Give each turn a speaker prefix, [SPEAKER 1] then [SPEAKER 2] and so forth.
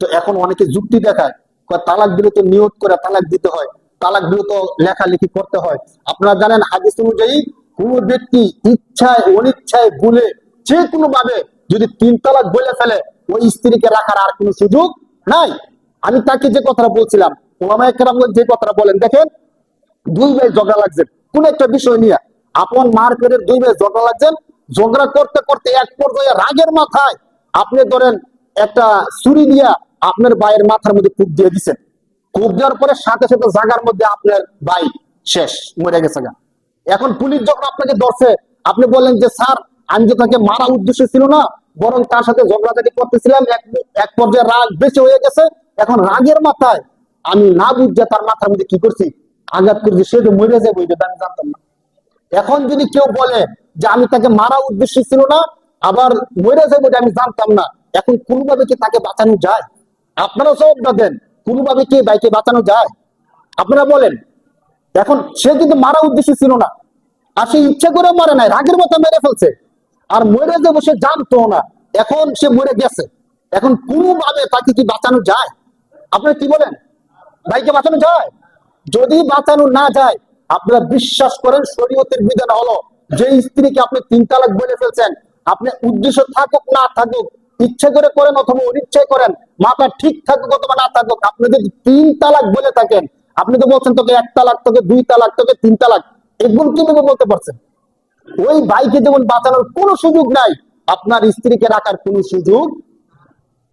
[SPEAKER 1] তো এখন অনেকে যুক্তি দেখায়, তালাক দিলে তো নিয়ত করে তালাক দিতে হয়, তালাক দিলে তো লেখালেখি করতে হয়। আপনারা জানেন হাদিস অনুযায়ী কোন ব্যক্তি ইচ্ছায় অনিচ্ছায় ভুলে যে কোনো ভাবে যদি 3 তালাক বলে ফেলে, ওই স্ত্রীকে রাখার আর কোনো সুযোগ নাই। আমি তাকে যে কথাটা বলছিলাম, ওলামায়ে কেরাম যে কথাটা বলেন, দেখেন, 2 ভাই ঝগড়া লাগছেন কোন একটা বিষয় নিয়ে, আপন মার পেটের 2 ভাই ঝগড়া লাগছেন। ঝগড়া করতে করতে এক পর্যায়ে রাগের মাথায় আপনি ধরেন একটা ছুরি দিয়া আপনার ভাইয়ের মাথার মধ্যে কূপ দিয়ে দিচ্ছেন। কূপ দেওয়ার পরে সাথে সাথে জায়গার মধ্যে আপনার ভাই শেষ, মরে গেছে গা। এখন পুলিশ যখন আপনাকে ধরছে, আপনি বললেন যে স্যার, আমি তো তাকে মারা উদ্দেশ্য ছিল না, বরং তার সাথে ঝগড়াঝাটি করতেছিলাম, এক পর্যায়ে রাগ বেশি হয়ে গেছে। এখন রাগের মাথায় আমি না বুঝে তার মাথার মধ্যে কি করছি, আঘাত করছি, সে যে মরে যাবে এটা আমি জানতাম না। এখন যদি কেউ বলে যে আমি তাকে মারা উদ্দেশ্য ছিল না, আবার মরে যাবে এটা আমি জানতাম না, এখন কোনোভাবে কি তাকে বাঁচানো যায়? আপনারা সব দেন, কোনোভাবে কি ভাইকে বাঁচানো যায়? আপনারা বলেন। এখন সে কিন্তু মারা উদ্দেশ্য ছিল না, আর সে ইচ্ছে করে মারে নাই, রাগের মতো মেরে ফেলছে, আর মরে যাবো সে জানতো না, এখন সে মরে গেছে। এখন কোনোভাবে তাকে কি বাঁচানো যায়? আপনারা কি বলেন? ভাইকে বাঁচানো যায়? যদি বাঁচানো না যায়, আপনারা বিশ্বাস করেন শরীয়তের বিধান হলো, যে স্ত্রীকে আপনি 3 তালাক বলে ফেলছেন, আপনি উদ্দেশ্য থাকুক না থাকুক, ইচ্ছে করে করেন অথবা অনিচ্ছায় করেন, মাথা ঠিক থাকুক অথবা না থাকুক, আপনি যদি 3 তালাক বলে থাকেন, আপনি তো বলছেন তোকে 1 তালাক, তোকে 2 তালাক, তোকে 3 তালাক, এগুলো কিভাবে বলতে পারছেন? ওই ভাইকে যেমন বাঁচানোর কোনো সুযোগ নাই, আপনার স্ত্রীকে রাখার কোনো সুযোগ